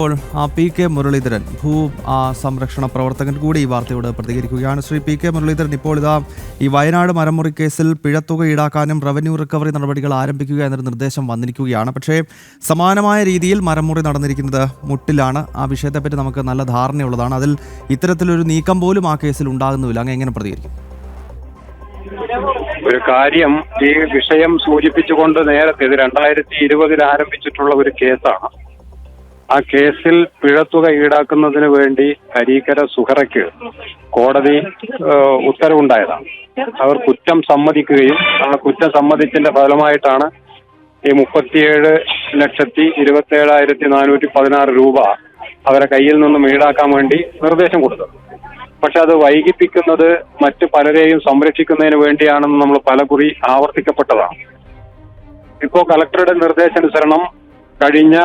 ഇപ്പോൾ P K Muraleedharan സംരക്ഷണ പ്രവർത്തകൻ കൂടി ഈ വാർത്തയോട് പ്രതികരിക്കുകയാണ്. ശ്രീ പി കെ മുരളീധരൻ, ഇപ്പോൾ ഈ വയനാട് മരമുറി കേസിൽ പിഴത്തുക ഈടാക്കാനും റവന്യൂ റിക്കവറി നടപടികൾ ആരംഭിക്കുക എന്നൊരു നിർദ്ദേശം വന്നിരിക്കുകയാണ്. പക്ഷേ സമാനമായ രീതിയിൽ മരമുറി നടന്നിരിക്കുന്നത് മുട്ടിലാണ്. ആ വിഷയത്തെപ്പറ്റി നമുക്ക് നല്ല ധാരണയുള്ളതാണ്. അതിൽ ഇത്തരത്തിലൊരു നീക്കം പോലും ആ കേസിൽ ഉണ്ടാകുന്നില്ല. അങ്ങ് എങ്ങനെ പ്രതികരിക്കും? ഒരു കാര്യം ഈ വിഷയം സൂചിപ്പിച്ചുകൊണ്ട് നേരത്തെ ഇത് 2020 ആരംഭിച്ചിട്ടുള്ള ഒരു കേസാണ്. ആ കേസിൽ പിഴത്തുക ഈടാക്കുന്നതിന് വേണ്ടി അരീക്കര സുഹറയ്ക്ക് കോടതി ഉത്തരവുണ്ടായതാണ്. അവർ കുറ്റം സമ്മതിക്കുകയും ആ കുറ്റം സമ്മതിച്ചതിന്റെ ഫലമായിട്ടാണ് ഈ 37,27,416 രൂപ അവരെ കയ്യിൽ നിന്നും ഈടാക്കാൻ വേണ്ടി നിർദ്ദേശം കൊടുത്തത്. പക്ഷെ അത് വൈകിപ്പിക്കുന്നത് മറ്റു പലരെയും സംരക്ഷിക്കുന്നതിന് വേണ്ടിയാണെന്ന് നമ്മൾ പലകുറി ആവർത്തിക്കപ്പെട്ടതാണ്. ഇപ്പോ കളക്ടറുടെ നിർദ്ദേശാനുസരണം കഴിഞ്ഞ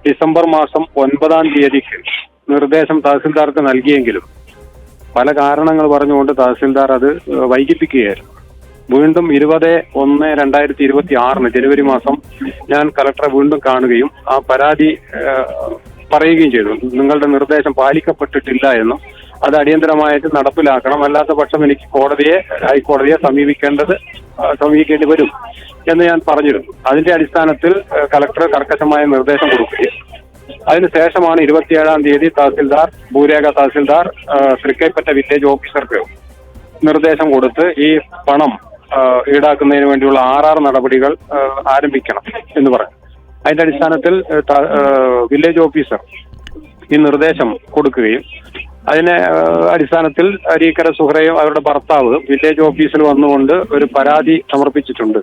ഡിസംബർ മാസം 9-ാം തീയതിക്ക് നിർദ്ദേശം തഹസിൽദാർക്ക് നൽകിയെങ്കിലും പല കാരണങ്ങൾ പറഞ്ഞുകൊണ്ട് തഹസിൽദാർ അത് വൈകിപ്പിക്കുകയായിരുന്നു. വീണ്ടും 20/1/2026 ജനുവരി മാസം ഞാൻ കളക്ടറെ വീണ്ടും കാണുകയും ആ പരാതി പറയുകയും ചെയ്തു. നിങ്ങളുടെ നിർദ്ദേശം പാലിക്കപ്പെട്ടിട്ടില്ല എന്നും അത് അടിയന്തരമായിട്ട് നടപ്പിലാക്കണം, അല്ലാത്ത പക്ഷം എനിക്ക് ഹൈക്കോടതിയെ സമീപിക്കേണ്ടി വരും എന്ന് ഞാൻ പറഞ്ഞിരുന്നു. അതിന്റെ അടിസ്ഥാനത്തിൽ കളക്ടർ കർക്കശമായ നിർദ്ദേശം കൊടുക്കുകയും അതിനുശേഷമാണ് 27-ാം തീയതി ഭൂരേഖ തഹസിൽദാർ തൃക്കൈപ്പറ്റ വില്ലേജ് ഓഫീസർക്ക് നിർദ്ദേശം കൊടുത്ത് ഈ പണം ഈടാക്കുന്നതിന് വേണ്ടിയുള്ള RR നടപടികൾ ആരംഭിക്കണം എന്ന് പറഞ്ഞു. അതിന്റെ അടിസ്ഥാനത്തിൽ വില്ലേജ് ഓഫീസർ ഈ നിർദ്ദേശം കൊടുക്കുകയും അതിന്റെ അടിസ്ഥാനത്തിൽ അരീക്കര സുഹറയും അവരുടെ ഭർത്താവ് വില്ലേജ് ഓഫീസിൽ വന്നുകൊണ്ട് ഒരു പരാതി സമർപ്പിച്ചിട്ടുണ്ട്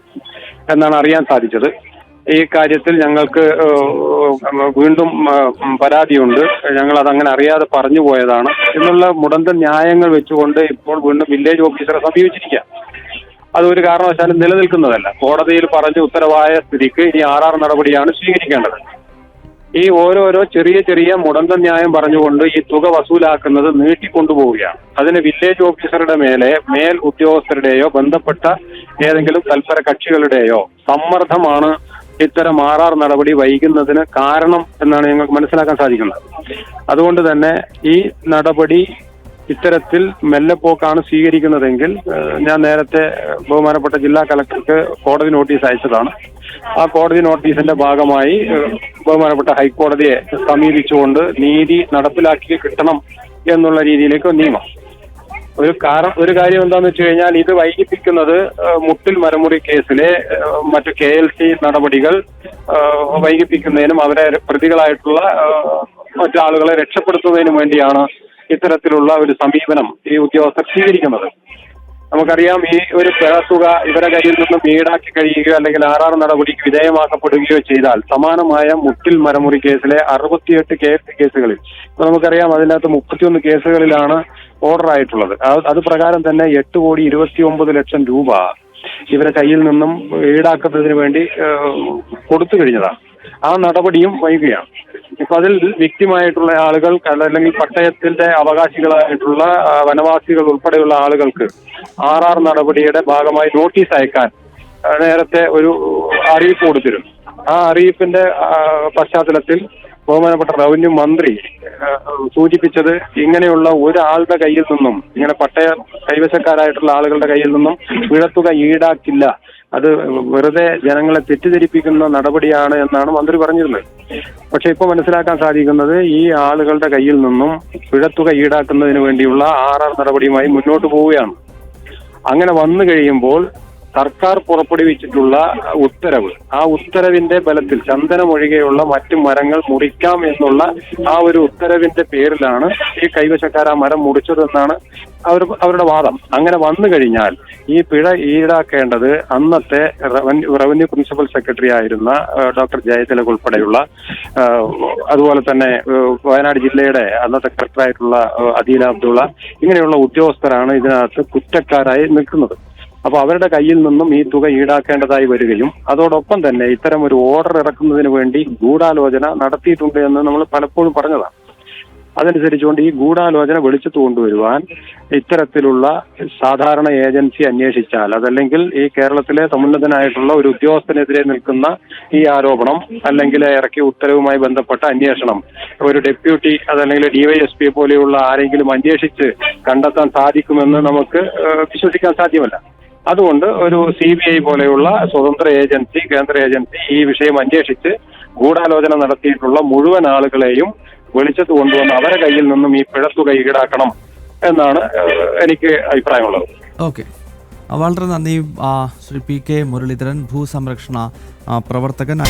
എന്നാണ് അറിയാൻ സാധിച്ചത്. ഈ കാര്യത്തിൽ ഞങ്ങൾക്ക് വീണ്ടും പരാതിയുണ്ട്, ഞങ്ങൾ അതങ്ങനെ അറിയാതെ പറഞ്ഞു പോയതാണ് എന്നുള്ള മുടന്തൻ ന്യായങ്ങൾ വെച്ചുകൊണ്ട് ഇപ്പോൾ വീണ്ടും വില്ലേജ് ഓഫീസറെ സമീപിച്ചിരിക്കുക. അതൊരു കാരണവശാലും നിലനിൽക്കുന്നതല്ല. കോടതിയിൽ പറഞ്ഞ് ഉത്തരവായ സ്ഥിതിക്ക് ഇനി RR നടപടിയാണ് സ്വീകരിക്കേണ്ടത്. ഈ ഓരോരോ ചെറിയ മുടന്തൻ ന്യായം പറഞ്ഞുകൊണ്ട് ഈ തുക വസൂലാക്കുന്നത് നീട്ടിക്കൊണ്ടുപോവുകയാണ്. അതിന് വില്ലേജ് ഓഫീസറുടെ മേൽ ഉദ്യോഗസ്ഥരുടെയോ ബന്ധപ്പെട്ട ഏതെങ്കിലും തൽപര കക്ഷികളുടെയോ സമ്മർദ്ദമാണ് ഇത്തരം RR നടപടി വൈകുന്നതിന് കാരണം എന്നാണ് ഞങ്ങൾക്ക് മനസ്സിലാക്കാൻ സാധിക്കുന്നത്. അതുകൊണ്ട് തന്നെ ഈ നടപടി ഇത്തരത്തിൽ മെല്ലെപ്പോക്കാണ് സ്വീകരിക്കുന്നതെങ്കിൽ ഞാൻ നേരത്തെ ബഹുമാനപ്പെട്ട ജില്ലാ കളക്ടർക്ക് കോടതി നോട്ടീസ് അയച്ചതാണ്. ആ കോടതി നോട്ടീസിന്റെ ഭാഗമായി ബഹുമാനപ്പെട്ട ഹൈക്കോടതിയെ സമീപിച്ചുകൊണ്ട് നീതി നടപ്പിലാക്കി കിട്ടണം എന്നുള്ള രീതിയിലേക്ക് നീങ്ങും. ഒരു കാര്യം എന്താന്ന് വെച്ച് കഴിഞ്ഞാൽ ഇത് വൈകിപ്പിക്കുന്നത് മുട്ടിൽ മരമുറി കേസിലെ മറ്റു KLC നടപടികൾ വൈകിപ്പിക്കുന്നതിനും അവരെ പ്രതികളായിട്ടുള്ള മറ്റാളുകളെ രക്ഷപ്പെടുത്തുന്നതിനും വേണ്ടിയാണ് ഇത്തരത്തിലുള്ള ഒരു സമീപനം ഈ ഉദ്യോഗസ്ഥർ സ്വീകരിക്കുന്നത്. നമുക്കറിയാം, ഈ ഒരു പിഴത്തുക ഇവരെ കയ്യിൽ നിന്നും ഈടാക്കി കഴിയുകയോ അല്ലെങ്കിൽ RR നടപടിക്ക് വിധേയമാക്കപ്പെടുകയോ ചെയ്താൽ സമാനമായ മുട്ടിൽ മരമുറി കേസിലെ 68 കേസുകളിൽ നമുക്കറിയാം അതിനകത്ത് 31 കേസുകളിലാണ് ഓർഡർ ആയിട്ടുള്ളത്. അത് പ്രകാരം തന്നെ 8,29,00,000 രൂപ ഇവരെ കയ്യിൽ നിന്നും ഈടാക്കുന്നതിന് വേണ്ടി കൊടുത്തു കഴിഞ്ഞതാണ്. ആ നടപടിയും വൈകുകയാണ്. ഇപ്പൊ അതിൽ വിക്ടിമായിട്ടുള്ള ആളുകൾ അല്ലെങ്കിൽ പട്ടയത്തിന്റെ അവകാശികളായിട്ടുള്ള വനവാസികൾ ഉൾപ്പെടെയുള്ള ആളുകൾക്ക് RR നടപടിയുടെ ഭാഗമായി നോട്ടീസ് അയക്കാൻ നേരത്തെ ഒരു അറിയിപ്പ് കൊടുത്തിരുന്നു. ആ അറിയിപ്പിന്റെ പശ്ചാത്തലത്തിൽ ബഹുമാനപ്പെട്ട റവന്യൂ മന്ത്രി സൂചിപ്പിച്ചത് ഇങ്ങനെയുള്ള ഒരാളുടെ കയ്യിൽ നിന്നും, ഇങ്ങനെ പട്ടയ കൈവശക്കാരായിട്ടുള്ള ആളുകളുടെ കയ്യിൽ നിന്നും പിഴത്തുക ഈടാക്കില്ല, അത് വെറുതെ ജനങ്ങളെ തെറ്റിദ്ധരിപ്പിക്കുന്ന നടപടിയാണ് എന്നാണ് മന്ത്രി പറഞ്ഞിരുന്നത്. പക്ഷെ ഇപ്പൊ മനസ്സിലാക്കാൻ സാധിക്കുന്നത് ഈ ആളുകളുടെ കയ്യിൽ നിന്നും പിഴത്തുക ഈടാക്കുന്നതിന് വേണ്ടിയുള്ള RR നടപടിയുമായി മുന്നോട്ട് പോവുകയാണ്. അങ്ങനെ വന്നു കഴിയുമ്പോൾ സർക്കാർ പുറപ്പെടുവിച്ചിട്ടുള്ള ഉത്തരവ്, ആ ഉത്തരവിന്റെ ബലത്തിൽ ചന്ദനമൊഴികെയുള്ള മറ്റു മരങ്ങൾ മുറിക്കാം എന്നുള്ള ആ ഒരു ഉത്തരവിന്റെ പേരിലാണ് ഈ കൈവശക്കാർ ആ മരം മുറിച്ചതെന്നാണ് അവരുടെ വാദം. അങ്ങനെ വന്നു കഴിഞ്ഞാൽ ഈ പിഴ ഈടാക്കേണ്ടത് അന്നത്തെ റവന്യൂ പ്രിൻസിപ്പൽ സെക്രട്ടറി ആയിരുന്ന ഡോക്ടർ ജയതിലക് ഉൾപ്പെടെയുള്ള, അതുപോലെ തന്നെ വയനാട് ജില്ലയുടെ അന്നത്തെ കളക്ടറായിട്ടുള്ള അദീല അബ്ദുള്ള, ഇങ്ങനെയുള്ള ഉദ്യോഗസ്ഥരാണ് ഇതിനകത്ത് കുറ്റക്കാരായി നിൽക്കുന്നത്. അപ്പൊ അവരുടെ കയ്യിൽ നിന്നും ഈ തുക ഈടാക്കേണ്ടതായി വരികയും അതോടൊപ്പം തന്നെ ഇത്തരം ഒരു ഓർഡർ ഇറക്കുന്നതിന് വേണ്ടി ഗൂഢാലോചന നടത്തിയിട്ടുണ്ട് എന്ന് നമ്മൾ പലപ്പോഴും പറഞ്ഞതാണ്. അതനുസരിച്ചുകൊണ്ട് ഈ ഗൂഢാലോചന വെളിച്ചത്ത് കൊണ്ടുവരുവാൻ ഇത്തരത്തിലുള്ള സാധാരണ ഏജൻസി അന്വേഷിച്ചാൽ, അതല്ലെങ്കിൽ ഈ കേരളത്തിലെ സമുന്നതനായിട്ടുള്ള ഒരു ഉദ്യോഗസ്ഥനെതിരെ നിൽക്കുന്ന ഈ ആരോപണം അല്ലെങ്കിൽ ഇറക്കിയ ഉത്തരവുമായി ബന്ധപ്പെട്ട അന്വേഷണം ഒരു ഡെപ്യൂട്ടി അതല്ലെങ്കിൽ DYSP പോലെയുള്ള ആരെങ്കിലും അന്വേഷിച്ച് കണ്ടെത്താൻ സാധിക്കുമെന്ന് നമുക്ക് വിശ്വസിക്കാൻ സാധ്യമല്ല. അതുകൊണ്ട് ഒരു CBI പോലെയുള്ള സ്വതന്ത്ര ഏജൻസി, കേന്ദ്ര ഏജൻസി ഈ വിഷയം അന്വേഷിച്ച് ഗൂഢാലോചന നടത്തിയിട്ടുള്ള മുഴുവൻ ആളുകളെയും വെളിച്ചത്ത് കൊണ്ടുവന്ന് അവരെ കയ്യിൽ നിന്നും ഈ പിഴത്തുക ഈടാക്കണം എന്നാണ് എനിക്ക് അഭിപ്രായമുള്ളത്. ഓക്കെ, വളരെ നന്ദി ശ്രീ PK മുരളീധരൻ, ഭൂസംരക്ഷണ പ്രവർത്തകൻ.